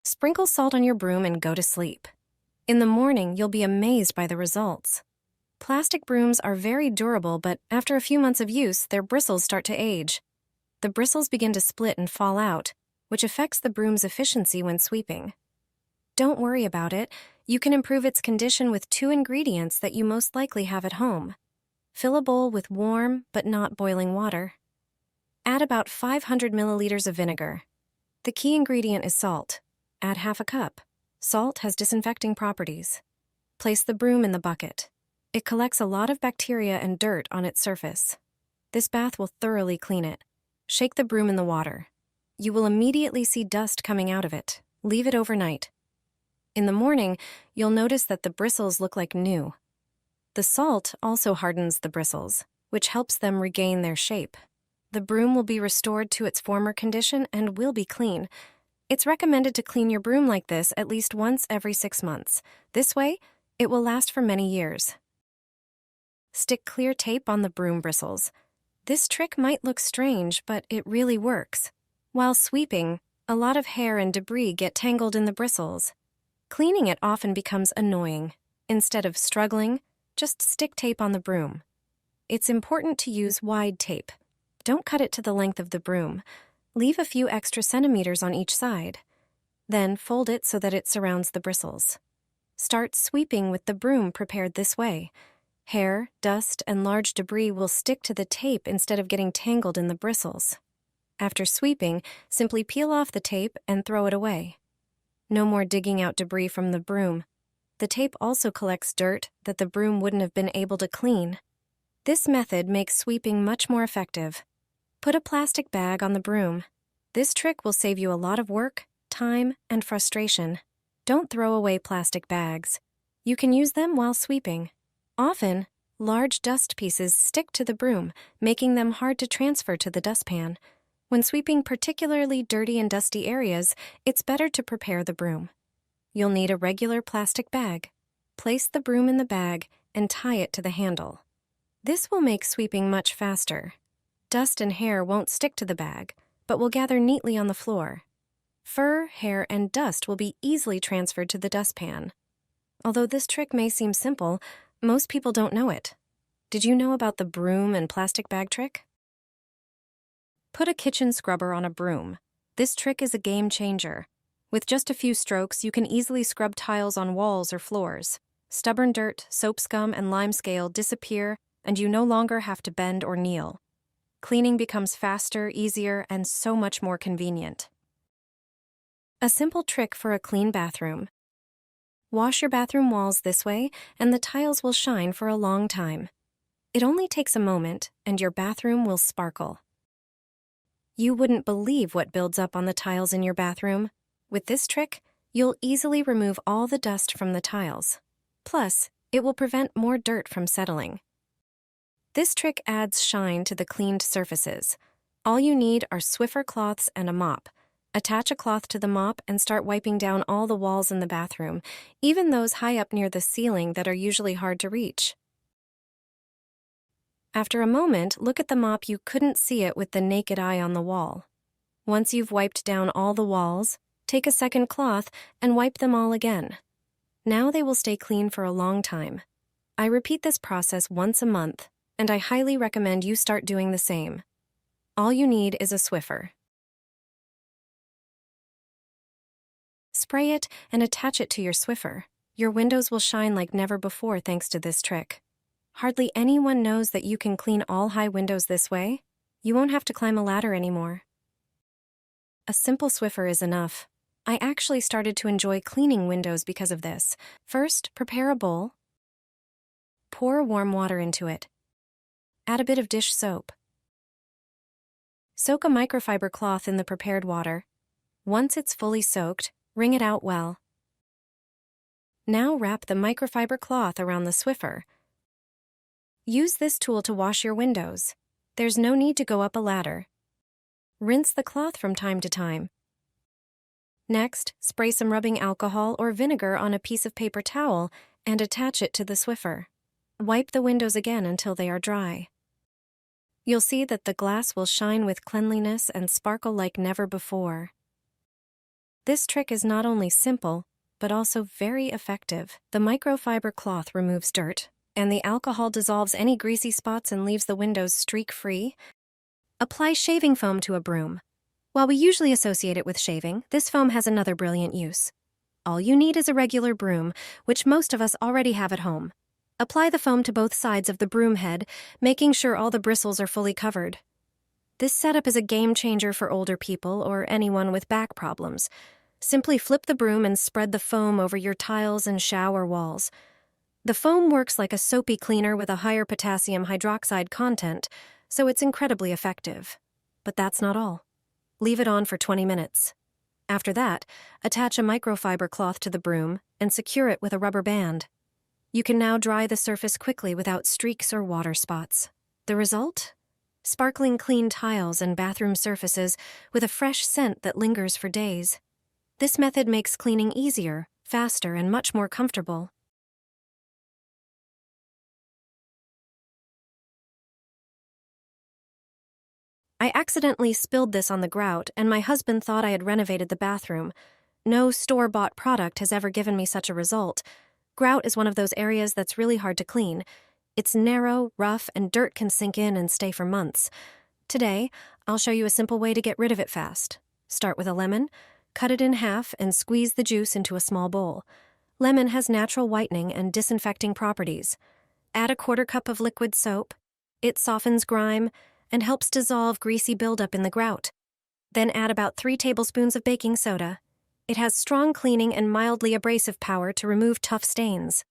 Sprinkle salt on your broom and go to sleep. In the morning, you'll be amazed by the results. Plastic brooms are very durable, but after a few months of use, their bristles start to age. The bristles begin to split and fall out, which affects the broom's efficiency when sweeping. Don't worry about it. You can improve its condition with 2 ingredients that you most likely have at home. Fill a bowl with warm, but not boiling water. Add about 500 milliliters of vinegar. The key ingredient is salt. Add half a cup. Salt has disinfecting properties. Place the broom in the bucket. It collects a lot of bacteria and dirt on its surface. This bath will thoroughly clean it. Shake the broom in the water. You will immediately see dust coming out of it. Leave it overnight. In the morning, you'll notice that the bristles look like new. The salt also hardens the bristles, which helps them regain their shape. The broom will be restored to its former condition and will be clean. It's recommended to clean your broom like this at least once every 6 months. This way, it will last for many years. Stick clear tape on the broom bristles. This trick might look strange, but it really works. While sweeping, a lot of hair and debris get tangled in the bristles. Cleaning it often becomes annoying. Instead of struggling, just stick tape on the broom. It's important to use wide tape. Don't cut it to the length of the broom. Leave a few extra centimeters on each side. Then fold it so that it surrounds the bristles. Start sweeping with the broom prepared this way. Hair, dust, and large debris will stick to the tape instead of getting tangled in the bristles. After sweeping, simply peel off the tape and throw it away. No more digging out debris from the broom. The tape also collects dirt that the broom wouldn't have been able to clean. This method makes sweeping much more effective. Put a plastic bag on the broom. This trick will save you a lot of work, time, and frustration. Don't throw away plastic bags. You can use them while sweeping. Often, large dust pieces stick to the broom, making them hard to transfer to the dustpan. When sweeping particularly dirty and dusty areas, it's better to prepare the broom. You'll need a regular plastic bag. Place the broom in the bag and tie it to the handle. This will make sweeping much faster. Dust and hair won't stick to the bag, but will gather neatly on the floor. Fur, hair, and dust will be easily transferred to the dustpan. Although this trick may seem simple, most people don't know it. Did you know about the broom and plastic bag trick? Put a kitchen scrubber on a broom. This trick is a game changer. With just a few strokes, you can easily scrub tiles on walls or floors. Stubborn dirt, soap scum, and lime scale disappear, and you no longer have to bend or kneel. Cleaning becomes faster, easier, and so much more convenient. A simple trick for a clean bathroom. Wash your bathroom walls this way, and the tiles will shine for a long time. It only takes a moment, and your bathroom will sparkle. You wouldn't believe what builds up on the tiles in your bathroom. With this trick, you'll easily remove all the dust from the tiles. Plus, it will prevent more dirt from settling. This trick adds shine to the cleaned surfaces. All you need are Swiffer cloths and a mop. Attach a cloth to the mop and start wiping down all the walls in the bathroom, even those high up near the ceiling that are usually hard to reach. After a moment, look at the mop. You couldn't see it with the naked eye on the wall. Once you've wiped down all the walls, take a second cloth and wipe them all again. Now they will stay clean for a long time. I repeat this process once a month, and I highly recommend you start doing the same. All you need is a Swiffer. Spray it and attach it to your Swiffer. Your windows will shine like never before thanks to this trick. Hardly anyone knows that you can clean all high windows this way. You won't have to climb a ladder anymore. A simple Swiffer is enough. I actually started to enjoy cleaning windows because of this. First, prepare a bowl. Pour warm water into it. Add a bit of dish soap. Soak a microfiber cloth in the prepared water. Once it's fully soaked, wring it out well. Now wrap the microfiber cloth around the Swiffer. Use this tool to wash your windows. There's no need to go up a ladder. Rinse the cloth from time to time. Next, spray some rubbing alcohol or vinegar on a piece of paper towel and attach it to the Swiffer. Wipe the windows again until they are dry. You'll see that the glass will shine with cleanliness and sparkle like never before. This trick is not only simple, but also very effective. The microfiber cloth removes dirt, and the alcohol dissolves any greasy spots and leaves the windows streak-free. Apply shaving foam to a broom. While we usually associate it with shaving, this foam has another brilliant use. All you need is a regular broom, which most of us already have at home. Apply the foam to both sides of the broom head, making sure all the bristles are fully covered. This setup is a game changer for older people or anyone with back problems. Simply flip the broom and spread the foam over your tiles and shower walls. The foam works like a soapy cleaner with a higher potassium hydroxide content, so it's incredibly effective. But that's not all. Leave it on for 20 minutes. After that, attach a microfiber cloth to the broom and secure it with a rubber band. You can now dry the surface quickly without streaks or water spots. The result? Sparkling clean tiles and bathroom surfaces with a fresh scent that lingers for days. This method makes cleaning easier, faster, and much more comfortable. I accidentally spilled this on the grout, and my husband thought I had renovated the bathroom. No store-bought product has ever given me such a result. Grout is one of those areas that's really hard to clean. It's narrow, rough, and dirt can sink in and stay for months. Today, I'll show you a simple way to get rid of it fast. Start with a lemon, cut it in half, and squeeze the juice into a small bowl. Lemon has natural whitening and disinfecting properties. Add a 1/4 cup of liquid soap. It softens grime and helps dissolve greasy buildup in the grout. Then add about 3 tablespoons of baking soda. It has strong cleaning and mildly abrasive power to remove tough stains.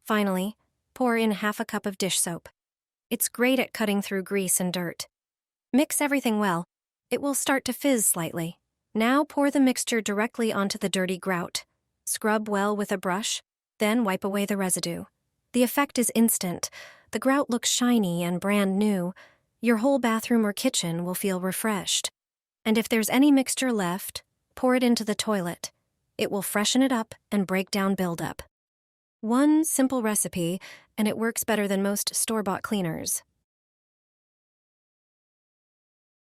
Finally, pour in 1/2 cup of dish soap. It's great at cutting through grease and dirt. Mix everything well. It will start to fizz slightly. Now pour the mixture directly onto the dirty grout. Scrub well with a brush, then wipe away the residue. The effect is instant. The grout looks shiny and brand new. Your whole bathroom or kitchen will feel refreshed. And if there's any mixture left, pour it into the toilet. It will freshen it up and break down buildup. One simple recipe, and it works better than most store-bought cleaners.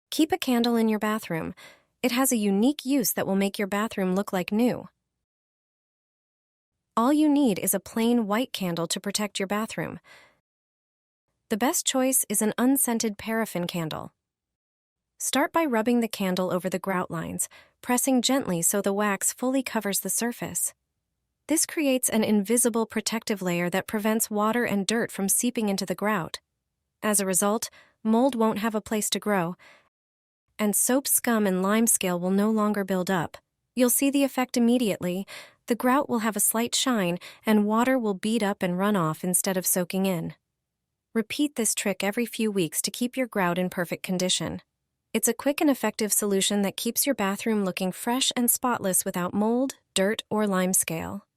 Keep a candle in your bathroom. It has a unique use that will make your bathroom look like new. All you need is a plain white candle to protect your bathroom. The best choice is an unscented paraffin candle. Start by rubbing the candle over the grout lines, pressing gently so the wax fully covers the surface. This creates an invisible protective layer that prevents water and dirt from seeping into the grout. As a result, mold won't have a place to grow, and soap scum and lime scale will no longer build up. You'll see the effect immediately. The grout will have a slight shine, and water will bead up and run off instead of soaking in. Repeat this trick every few weeks to keep your grout in perfect condition. It's a quick and effective solution that keeps your bathroom looking fresh and spotless without mold, dirt, or lime scale.